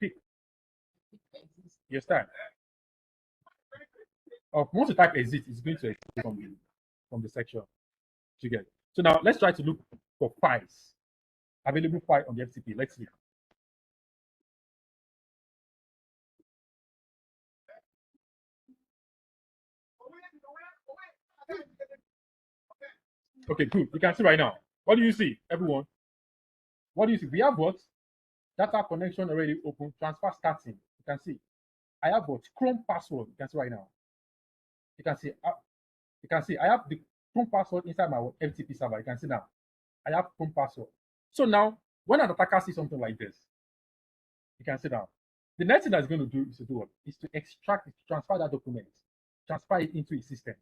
pick. You understand? Once you type exit, it's going to exit from the section. You get. So now let's try to look for files. Available file on the FTP. Let's see. Okay, good. You can see right now. What do you see, everyone? What do you see? We have what? Data connection already open. Transfer starting. You can see. I have what? Chrome password. You can see right now. You can see. I have the Chrome password inside my FTP server. You can see now. I have Chrome password. So now, when an attacker sees something like this, you can see now. The next thing that's going to do is to do what? Is to transfer that document, transfer it into a system.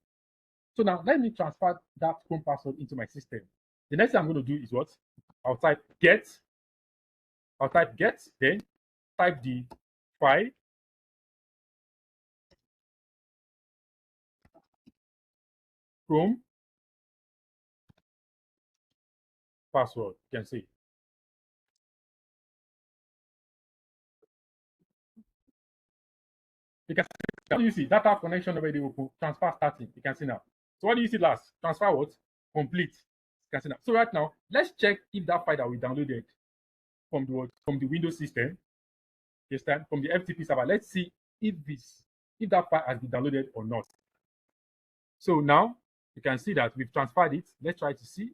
So now let me transfer that Chrome password into my system. The next thing I'm going to do is what? I'll type get, then type the file, Chrome password. You can see. You can see, what do you see? Data connection already open, transfer starting. You can see now. So what do you see last? Transfer what? Complete. You can see now. So right now, let's check if that file that we downloaded from the Windows system, this time from the FTP server. Let's see if that file has been downloaded or not. So now you can see that we've transferred it. Let's try to see.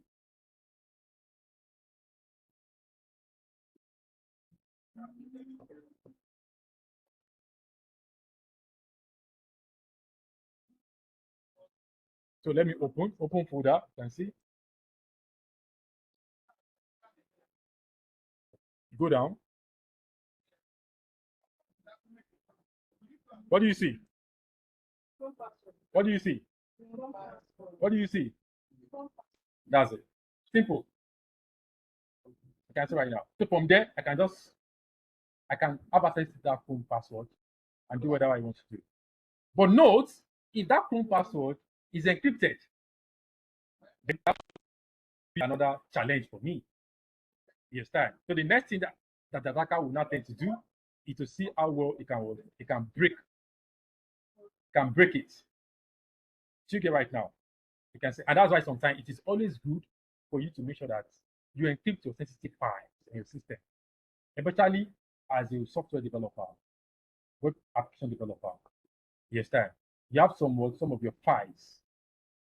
So let me open folder. You can see. Go down. What do you see? What do you see? What do you see? That's it. Simple. I can see right now. So from there, I can have access to that Chrome password and do whatever I want to do. But note, if that Chrome password is encrypted, then that will be another challenge for me. You understand? So the next thing that the attacker will not tend to do is to see how well it can break it. So you get right now. You can say, and that's why sometimes it is always good for you to make sure that you encrypt your sensitive files in your system, especially as a software developer, web application developer. You understand? You have some of your files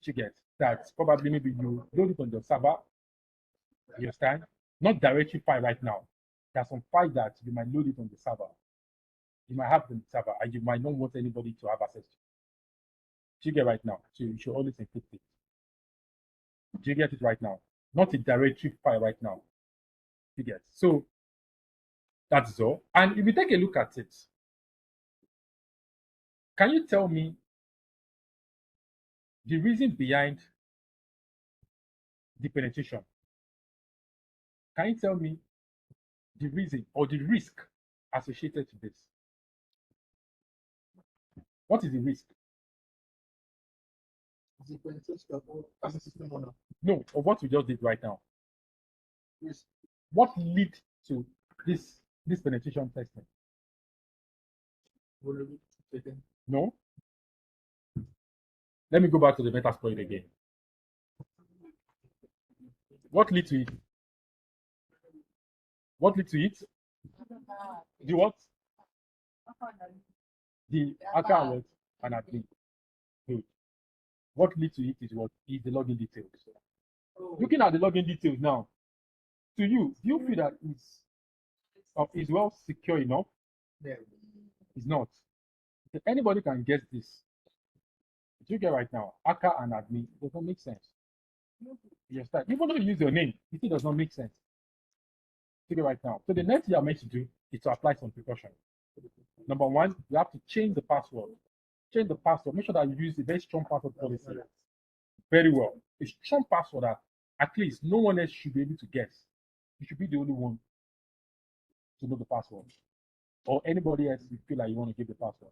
you get that probably maybe you load it on your server. You understand? Not directory file right now. There are some files that you might load it on the server. You might have the server and you might not want anybody to have access to. You get right now. So you should always encrypt it. Do you get it right now? Not a directory file right now. You get. So that's all. And if you take a look at it, can you tell me the reason behind the penetration? Can you tell me the reason or the risk associated to this? What is the risk? No, of what we just did right now. Yes. What lead to this penetration testing? No. Let me go back to the Metasploit again. What lead to it? What lead to it? The what? The hacker and admin. Good. What leads to it is what is the login details. Looking at the login details now, to you, do you feel that is well secure enough? Yeah. It's not. Anybody can guess this. You get right now, hacker and admin, it doesn't make sense. You understand? Even though you use your name, it still does not make sense. Take it right now. So the next thing you're meant to do is to apply some precaution. Number one, you have to change the password. Change the password. Make sure that you use a very strong password policy. Very well. A strong password that at least no one else should be able to guess. You should be the only one to know the password. Or anybody else you feel like you want to give the password.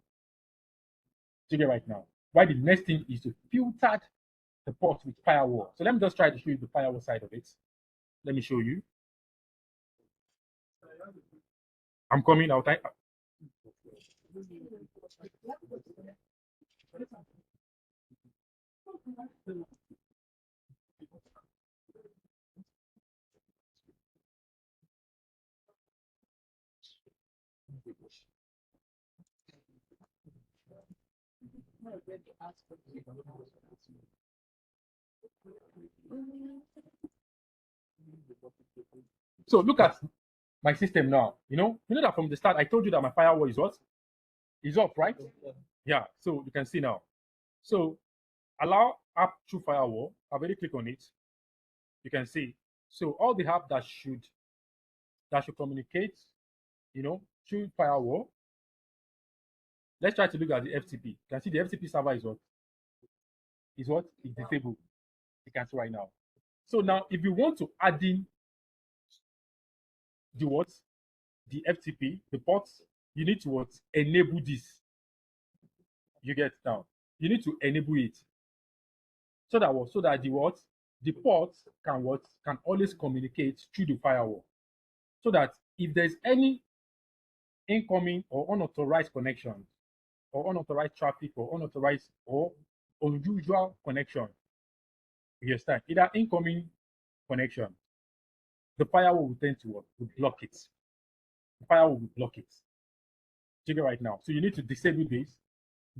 Take it right now. Why the next thing is to filter the port with firewall. So let me just try to show you the firewall side of it. Let me show you. I'm coming out. So look at my system now. You know that from the start I told you that my firewall is what? Is off, right? Yeah. So you can see now. So allow app through firewall. I've already clicked on it. You can see. So all the app that should communicate, through firewall. Let's try to look at the FTP. You can see the FTP server is what? Is disabled. You can see right now. So now if you want to add in the what? The FTP, the ports, you need to what? Enable this. You get now. You need to enable it. So that what? So that the what? The ports can what? Can always communicate through the firewall. So that if there's any incoming or unauthorized connection or unauthorized traffic or unauthorized or unusual connection, you understand? Either incoming connection, the firewall will tend to block it. The firewall will block it. Check it right now. So you need to disable this,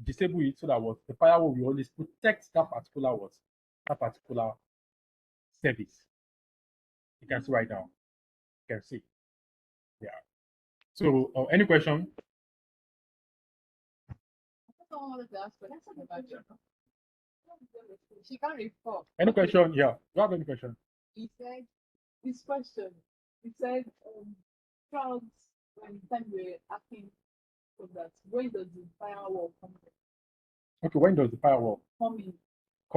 disable it so that what the firewall will always protect that particular service. You can see right now. You can see. Yeah. So any question? She can't report. Any question? Yeah. Do you have any question? He said this question. He said crowds when time we're asking for that. When does the firewall come in? Okay, when does the firewall come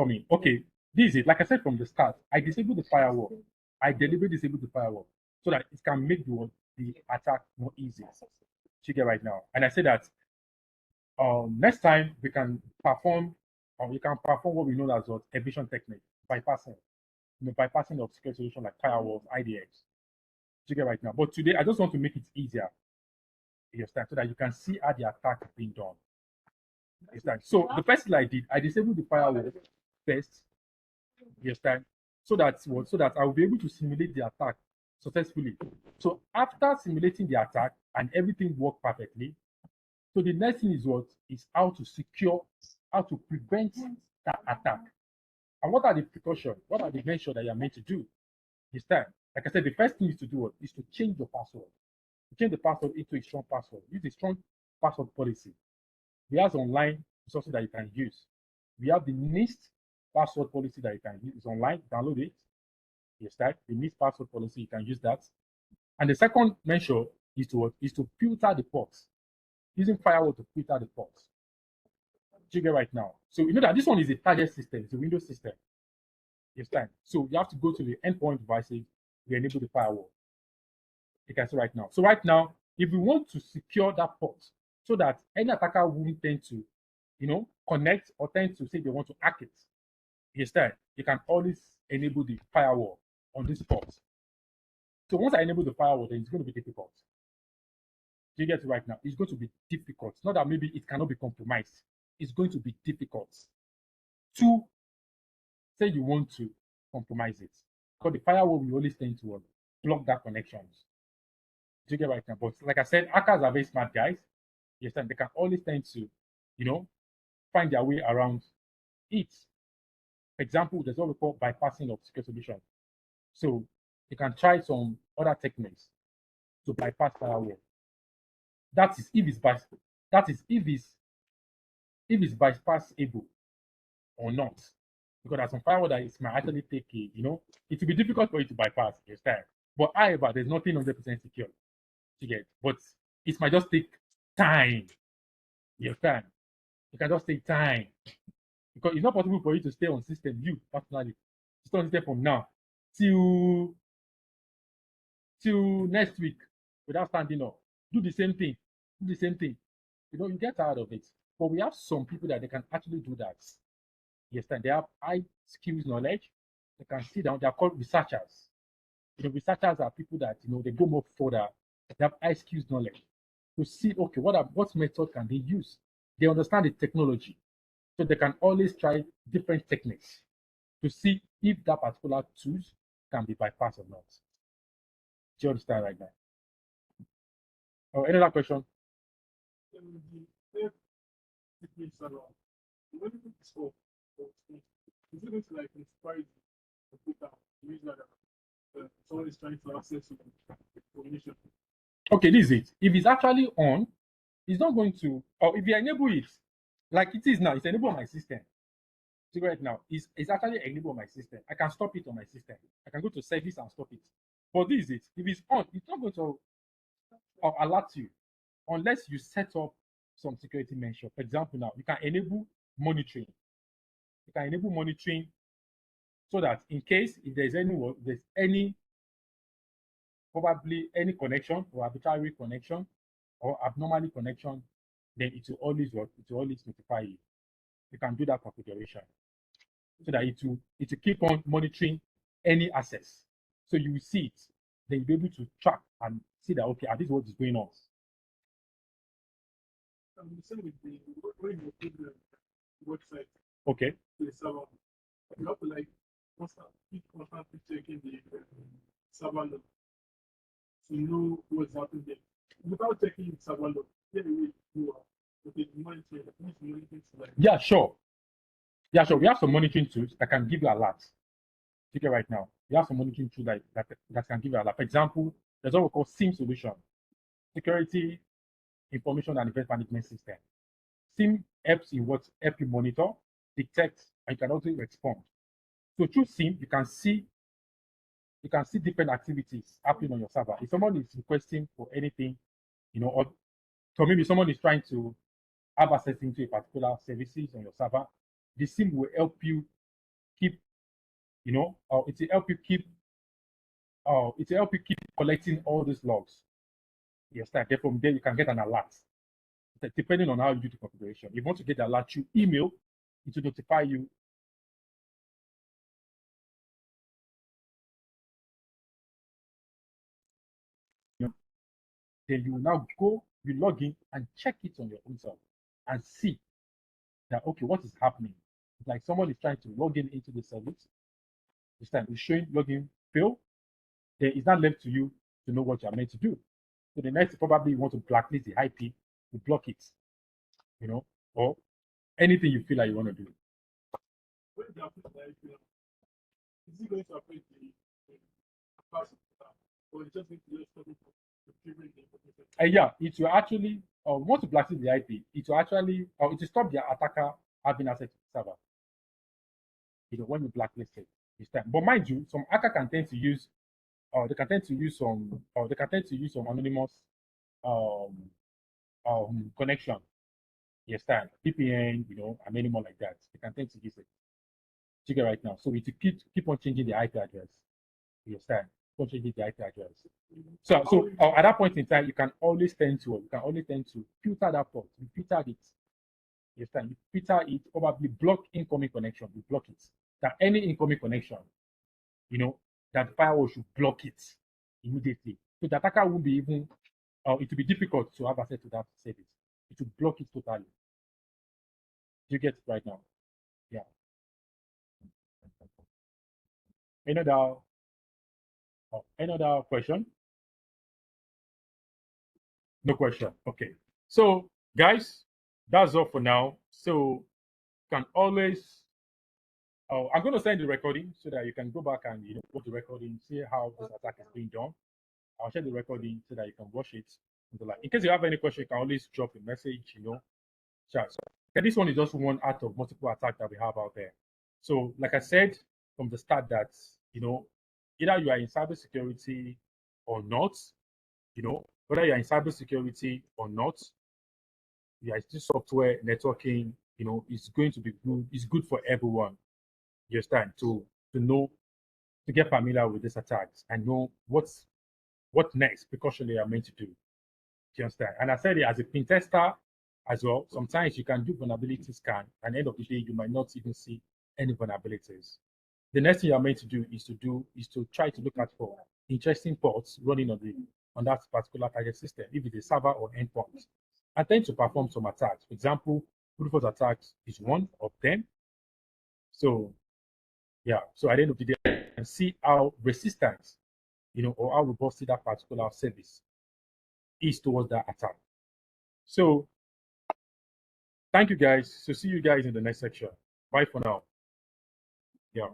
in? Okay, this is it. Like I said from the start, I disabled the firewall. I deliberately disabled the firewall so that it can make the attack more easy. You get right now. And I said that next time we can perform, we can perform what we know as what evasion technique, bypassing, bypassing of security solution like firewalls, IDX. You get right now. But today I just want to make it easier. You understand? So that you can see how the attack is being done. You understand? So the first thing I did, I disabled the firewall first. You understand? So that I will be able to simulate the attack successfully. So after simulating the attack and everything worked perfectly, so the next thing is what is how to secure, how to prevent that attack. And what are the precautions? What are the measures that you are meant to do this time? Like I said, the first thing is to do is to change your password. Change the password into a strong password. Use a strong password policy. We have online resources that you can use. We have the NIST password policy that you can use. It's online. Download it. Yes, that the NIST password policy. You can use that. And the second measure is to filter the ports. Using firewall to filter the ports. You get right now. So you know that this one is a target system. It's a Windows system. Yes, time. So you have to go to the endpoint devices. You enable the firewall. You can see right now. So right now, if we want to secure that port so that any attacker won't tend to, connect or tend to say they want to hack it, instead, you can always enable the firewall on this port. So once I enable the firewall, then it's going to be difficult. Do you get it right now? It's going to be difficult. Not that maybe it cannot be compromised. It's going to be difficult to say you want to compromise it. Because the firewall will always tend to block that connections. Do you get right now? But like I said, hackers are very smart guys. Yes, and they can always tend to, find their way around it. For example, there's what we call bypassing of secure solution. So you can try some other techniques to bypass firewall. That is if it's bypassable or not. because there's some firewall that it might actually take a, it will be difficult for you to bypass, you understand? But however, there's nothing 100% secure to get, but it might just take time, you understand? It can just take time because it's not possible for you to stay on system, you personally, stay on system from now till next week without standing up. Do the same thing. Do the same thing. You get tired of it. But we have some people that they can actually do that. Yes, and they have high skills knowledge. They can sit down. They are called researchers. Researchers are people that they go more further. They have high skills knowledge to see, okay, what method can they use? They understand the technology, so they can always try different techniques to see if that particular tools can be bypassed or not. Do you understand right now? Oh, any other question? If it means a lot, when you scope, is it going to like inspire you to put out use that someone is trying to access information? Okay, this is it. If it's actually on, it's not going to, or if you enable it, like it is now, it's enabled on my system. See right now, it's actually enabled on my system. I can stop it on my system. I can go to service and stop it. But this is it. If it's on, it's not going to alert you unless you set up some security measure. For example, now you can enable monitoring. You can enable monitoring so that in case if there's any probably any connection or arbitrary connection or abnormally connection, then it will always work. It will always notify you. You can do that configuration so that it will keep on monitoring any access. So you will see it. Then you'll be able to track and see that okay, this is what is going on. The same with the when you put the website Okay. to the server, you have to like constantly checking the server log to know what's happening there. Without checking the server log, get away you are okay, monitoring like Yeah, sure. Yeah, sure. We have some monitoring tools that can give you alerts. Okay, right now. We have some monitoring tools that can give you alert. For example, there's what we call SIM solution, Security Information and Event Management System. SIM helps you monitor, detect, and you can also respond. So through SIM, you can see different activities happening on your server. If someone is requesting for anything, or so maybe someone is trying to have access into a particular services on your server, the SIM will help you keep, it will help you keep, collecting all these logs. Yes, then from there you can get an alert. Depending on how you do the configuration. If you want to get the alert through email, it will notify you. Then you will now you log in and check it on your own self and see that okay, what is happening? It's like someone is trying to log in into the service. This time it's showing login fail. Then it's not left to you to know what you're meant to do. So the next probably you want to blacklist the IP, to block it, or anything you feel like you want to do. when they are putting the IP, is it going to affect the password or it's just going to just stop it from retrieving the information? Yeah, it will actually once you blacklist the IP, it will actually it will stop the attacker having access to the server. When you blacklist it this time. But mind you, some hacker can tend to use they can tend to use some anonymous connection. Yes, time VPN, and many more like that. They can tend to use it. You get right now. So we keep on changing the IP address. You understand? Keep on changing the IP address. So at that point in time, you can always tend to filter that port. You filter it. You understand? You filter it, probably block incoming connection. You block it. That any incoming connection, that the firewall should block it immediately. So the attacker won't be even it will be difficult to have access to that service. It will block it totally. You get it right now? Yeah. Another question? No question. Okay. So guys, that's all for now. So you can always I'm going to send the recording so that you can go back and watch the recording, see how this attack is being done. I'll share the recording so that you can watch it. In case you have any question, you can always drop a message. Chat. Okay, this one is just one out of multiple attacks that we have out there. So, like I said from the start, that either you are in cybersecurity or not, whether you are in cybersecurity or not, your IT software networking, is going to be good. It's good for everyone. You understand? To know, to get familiar with these attacks and know what next precaution they are meant to do. You understand? And I said it as a pen tester as well. Sometimes you can do vulnerability scan, and at the end of the day, you might not even see any vulnerabilities. The next thing you are meant to do is to try to look out for interesting ports running on that particular target system, if it's a server or endpoint, and then to perform some attacks. For example, brute force attacks is one of them. So yeah, so at the end of the day, and see how resistant, or how robust that particular service is towards that attack. So thank you guys. So see you guys in the next section. Bye for now. Yeah.